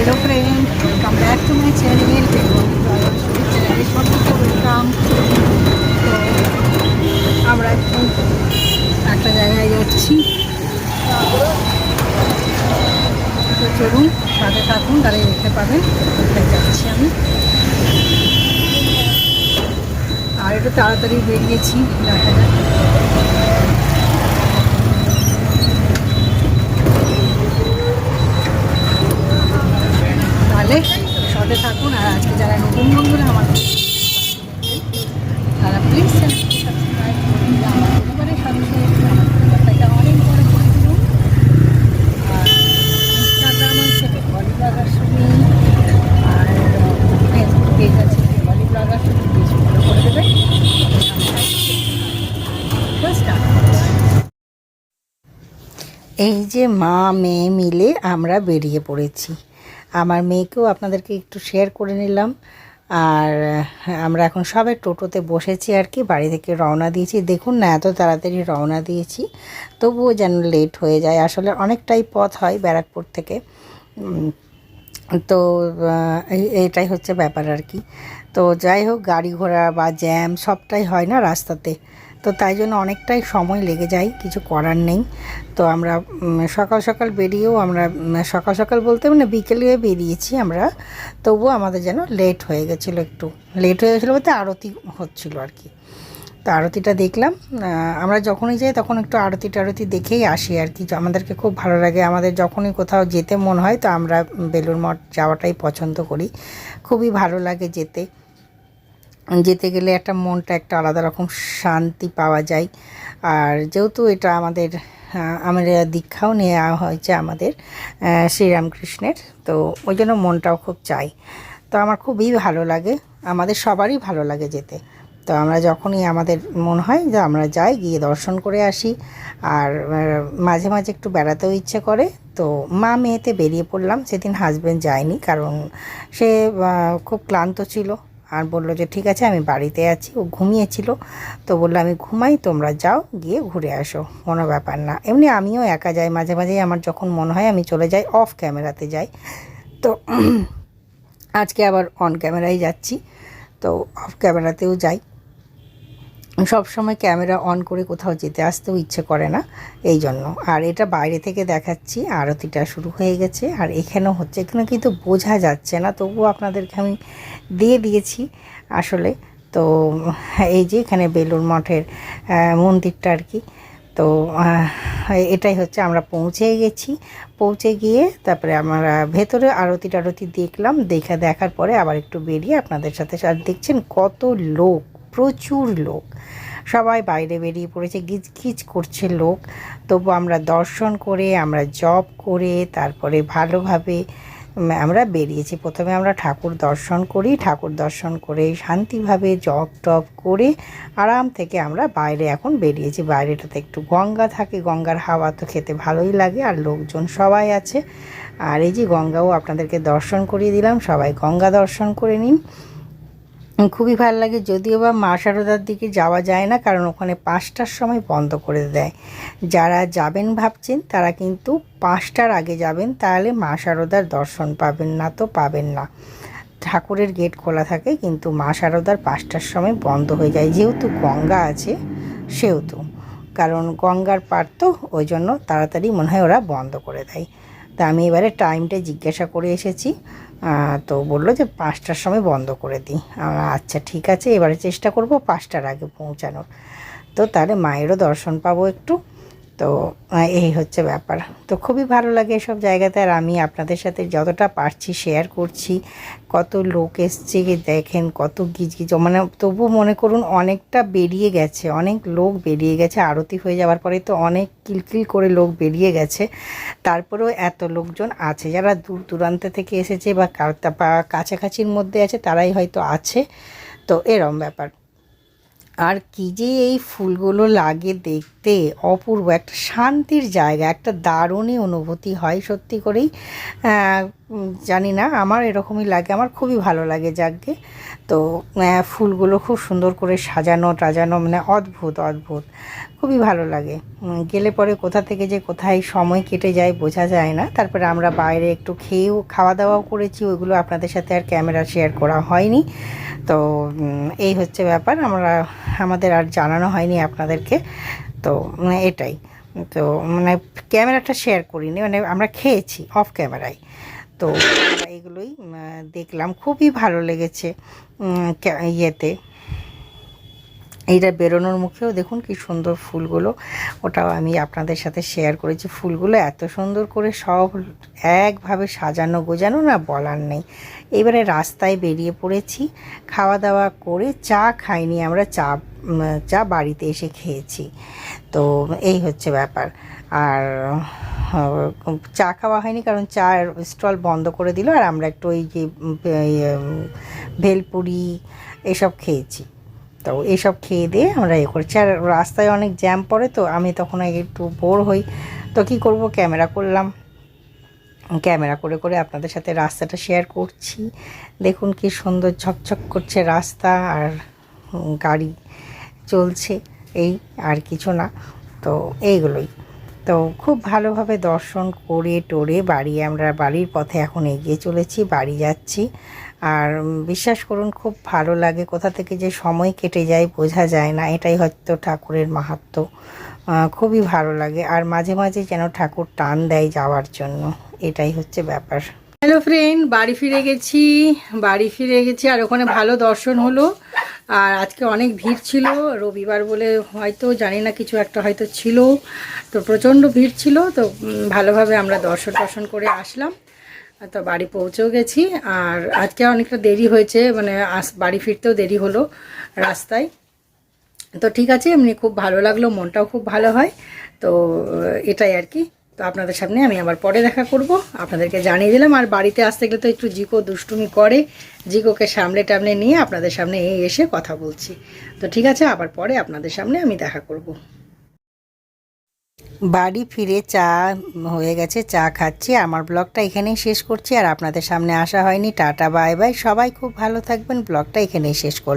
Hello friend, welcome back to my channel. চ্যানেলে সবাইকে welcome. তো আমরা এখন একটা জায়গায় যাচ্ছি, তো চলুন সাথে থাকুন, তাহলে দেখতে পাবেন কোথায় যাচ্ছি আমি। আর একটু তাড়াতাড়ি বেরিয়েছি, দেখা যাক। তাহলে সাথে থাকুন। আর আজকে যারা নতুন বন্ধুরা আমার তারা প্লিজ চ্যানেলটি সাবস্ক্রাইব করুন, আমার পরিবারের সদস্য আমার পরিবারটাকে অনেক বড় করে দিন। আর ইনস্টাগ্রাম আছে বেঙ্গলি ব্লগার ছবি, আর ফেসবুক পেজ আছে বেঙ্গলি ব্লগার ছবি, পেজ ফলো করে দেবেন। এই যে মা মেয়ে মিলে আমরা বেরিয়ে পড়েছি। আমার মেয়েকেও আপনাদেরকে একটু শেয়ার করে নিলাম। আর আমরা এখন সবাই টোটোতে বসেছি আর কি, বাড়ি থেকে রওনা দিয়েছি। দেখুন না, এত তাড়াতাড়ি রওনা দিয়েছি, তবুও যেন লেট হয়ে যায়। আসলে অনেকটাই পথ হয় ব্যারাকপুর থেকে। তো এটাই হচ্ছে ব্যাপার আর কি। তো যাই হোক, গাড়ি ঘোড়া বা জ্যাম সবটাই হয় না রাস্তাতে, তো তাই জন্য অনেকটাই সময় লেগে যায়, কিছু করার নেই। তো আমরা সকাল সকাল বেরিয়েও আমরা সকাল সকাল বলতে মানে বিকেলে বেরিয়েছি আমরা, তবুও আমাদের যেন লেট হয়ে গেছিলো, একটু লেট হয়ে গেছিলো বলতে আরতি হচ্ছিলো আর কি। তো আরতিটা দেখলাম। আমরা যখনই যাই তখন একটু আরতি টারতি দেখেই আসি আর কি। আমাদেরকে খুব ভালো লাগে, আমাদের যখনই কোথাও যেতে মন হয় তো আমরা বেলুড় মঠ যাওয়াটাই পছন্দ করি। খুবই ভালো লাগে যেতে। যেতে গেলে একটা মনটা একটা আলাদা রকম শান্তি পাওয়া যায়। আর যেহেতু এটা আমাদের দীক্ষাও নেওয়া হয়েছে আমাদের শ্রীরামকৃষ্ণের, তো ওই জন্য মনটাও খুব চাই। তো আমার খুবই ভালো লাগে, আমাদের সবারই ভালো লাগে যেতে। তো আমরা যখনই আমাদের মন হয় যে আমরা যাই, গিয়ে দর্শন করে আসি। আর মাঝে মাঝে একটু বেড়াতেও ইচ্ছে করে। তো মা মেয়েতে বেরিয়ে পড়লাম। সেদিন হাজব্যান্ড যায়নি, কারণ সে খুব ক্লান্ত ছিল। আর বললো যে ঠিক আছে আমি বাড়িতে আছি, ও ঘুমিয়েছিল। তো বললো আমি ঘুমাই, তোমরা যাও, গিয়ে ঘুরে আসো, কোনো ব্যাপার না। এমনি আমিও একা যাই মাঝে মাঝেই, আমার যখন মনে হয় আমি চলে যাই, অফ ক্যামেরাতে যাই। তো আজকে আবার অন ক্যামেরায় যাচ্ছি, তো অফ ক্যামেরাতেও যাই। সব সময় ক্যামেরা অন করে কোথাও যেতে আসতেও ইচ্ছে করে না, এই জন্য। আর এটা বাইরে থেকে দেখাচ্ছি, আরতিটা শুরু হয়ে গেছে। আর এখানেও হচ্ছে, এখানে কিন্তু বোঝা যাচ্ছে না, তবুও আপনাদেরকে আমি দিয়ে দিয়েছি আসলে। তো এই যে এখানে বেলুড় মঠের মন্দিরটা আর কি। তো এটাই হচ্ছে, আমরা পৌঁছে গেছি। পৌঁছে গিয়ে তারপরে আমরা ভেতরে আরতি টারতি দেখলাম, দেখার পরে আবার একটু বেরিয়ে আপনাদের সাথে। আর দেখছেন কত লোক, প্রচুর লোক, সবাই বাইরে বেরিয়ে পড়েছে, গিজগিজ করছে লোক। তবু আমরা দর্শন করে, আমরা জপ করে, তারপরে ভালোভাবে আমরা বেরিয়েছি। প্রথমে আমরা ঠাকুর দর্শন করি, ঠাকুর দর্শন করে শান্তিভাবে জপ টপ করে আরাম থেকে আমরা বাইরে এখন বেরিয়েছি। বাইরেটাতে একটু গঙ্গা থাকে, গঙ্গার হাওয়া তো খেতে ভালোই লাগে, আর লোকজন সবাই আছে। আর এই যে গঙ্গাও আপনাদেরকে দর্শন করিয়ে দিলাম, সবাই গঙ্গা দর্শন করে নিন। খুবই ভালো লাগে। যদিও বা মা শারদার দিকে যাওয়া যায় না, কারণ ওখানে 5টার সময় বন্ধ করে দেয়। যারা যাবেন ভাবছেন তারা কিন্তু 5টার আগে যাবেন, তাহলে মা শারদার দর্শন পাবেন, না তো পাবেন না। ঠাকুরের গেট খোলা থাকে, কিন্তু মা শারদার 5টার সময় বন্ধ হয়ে যায়, যেহেতু গঙ্গা আছে সেহেতু। কারণ গঙ্গার পার তো, ওই জন্য তাড়াতাড়ি মনে হয় ওরা বন্ধ করে দেয়। তা আমি এবারে টাইমটা জিজ্ঞাসা করে এসেছি, তো বললো যে 5টার সময় বন্ধ করে দিই। আচ্ছা ঠিক আছে, এবারে চেষ্টা করব 5টার আগে পৌঁছানোর, তো তাহলে মায়েরও দর্শন পাবো একটু। তো এই হচ্ছে ব্যাপার। তো খুবই ভালো লাগে এসব জায়গাতে। আর আমি আপনাদের সাথে যতটা পারছি শেয়ার করছি। কত লোক এসছে দেখেন, কত গিজগিজ, মানে তবু মনে করুন অনেকটা বেরিয়ে গেছে, অনেক লোক বেরিয়ে গেছে। আরতি হয়ে যাওয়ার পরে তো অনেক কিলকিল করে লোক বেরিয়ে গেছে, তারপরেও এত লোকজন আছে। যারা দূর দূরান্ত থেকে এসেছে বা কাছাকাছির মধ্যে আছে তারাই হয়তো আছে। তো এরম ব্যাপার। আর কি যে এই ফুলগুলো লাগে দেখতে, অপূর্ব একটা শান্তির জায়গা, একটা দারুণই অনুভূতি হয় সত্যি করেই। জানি না, আমার এরকমই লাগে, আমার খুবই ভালো লাগে যাকগে। তো ফুলগুলো খুব সুন্দর করে সাজানো টাজানো, মানে অদ্ভুত অদ্ভুত, খুবই ভালো লাগে। গেলে পরে কোথা থেকে যে কোথায় সময় কেটে যায় বোঝা যায় না। তারপরে আমরা বাইরে একটু খাওয়া দাওয়াও করেছি, ওইগুলো আপনাদের সাথে আর ক্যামেরা শেয়ার করা হয়নি। তো এই হচ্ছে ব্যাপার, আমাদের আর জানানো হয়নি আপনাদেরকে। তো এটাই, তো মানে ক্যামেরাটা শেয়ার করিনি, মানে আমরা খেয়েছি অফ ক্যামেরায়। তো এগুলোই দেখলাম, খুবই ভালো লেগেছে। ইয়েতে এইটা বেরোনোর মুখেও দেখুন কি সুন্দর ফুলগুলো, ওটাও আমি আপনাদের সাথে শেয়ার করেছি। ফুলগুলো এত সুন্দর করে সব একভাবে সাজানো গোজানো, না বলার নেই। এবারে রাস্তায় বেরিয়ে পড়েছি, খাওয়া দাওয়া করে, চা খাইনি আমরা, চা বাড়িতে এসে খেয়েছি। তো এই হচ্ছে ব্যাপার। আর চা খাওয়া হয়নি কারণ চা স্টল বন্ধ করে দিল, আর আমরা একটু ওই যে ভেলপুরি এসব খেয়েছি। তো এইসব খেয়ে দিয়ে আমরা করছি, আর রাস্তায় অনেক জ্যাম পড়ে, তো আমি তখন একটু বোর হই। তো কী করব, ক্যামেরা করলাম, ক্যামেরা করে করে আপনাদের সাথে রাস্তাটা শেয়ার করছি। দেখুন কি সুন্দর ঝকঝক করছে রাস্তা, আর গাড়ি চলছে, এই আর কিছু না। তো এইগুলোই, তো খুব ভালোভাবে দর্শন করে টোরে আমরা বাড়ির পথে এখন এগিয়ে চলেছি, বাড়ি যাচ্ছি। আর বিশ্বাস করুন খুব ভালো লাগে, কোথা থেকে যে সময় কেটে যায় বোঝা যায় না, এটাই হয়তো ঠাকুরের মাহাত্ম্য। খুবই ভালো লাগে, আর মাঝে মাঝে যেন ঠাকুর টান দেয় যাওয়ার জন্য, এটাই হচ্ছে ব্যাপার। হ্যালো ফ্রেন্ড, বাড়ি ফিরে গেছি আর ওখানে ভালো দর্শন হলো। আর আজকে অনেক ভিড় ছিল, রবিবার বলে হয়তো জানি না, কিছু একটা হয়তো ছিল, তো প্রচণ্ড ভিড় ছিল। তো ভালোভাবে আমরা দর্শন করে আসলাম, তো বাড়ি পৌঁছেও গেছি। আর আজকে অনেকটা দেরি হয়েছে, মানে বাড়ি ফিরতেও দেরি হলো রাস্তায়। তো ঠিক আছে, এমনি খুব ভালো লাগলো, মনটাও খুব ভালো হয়। তো এটাই আর কি। তো আপনাদের সামনে আমি আবার পরে দেখা করব, আপনাদেরকে জানিয়ে দিলাম। আর বাড়িতে আসতে গেলে তো একটু জিকো দুষ্টুমি করে, জিকোকে সামলে টামলে নিয়ে আপনাদের সামনে এসে কথা বলছি। তো ঠিক আছে, আবার পরে আপনাদের সামনে আমি দেখা করব। বাড়ি ফিরে চা হয়ে গেছে, চা খাচ্ছি। আমার ব্লগটা এখানেই শেষ করছি, আর আপনাদের সামনে আসা হয়নি। টাটা বাই বাই, সবাই খুব ভালো থাকবেন, ব্লগটা এখানেই শেষ করলাম।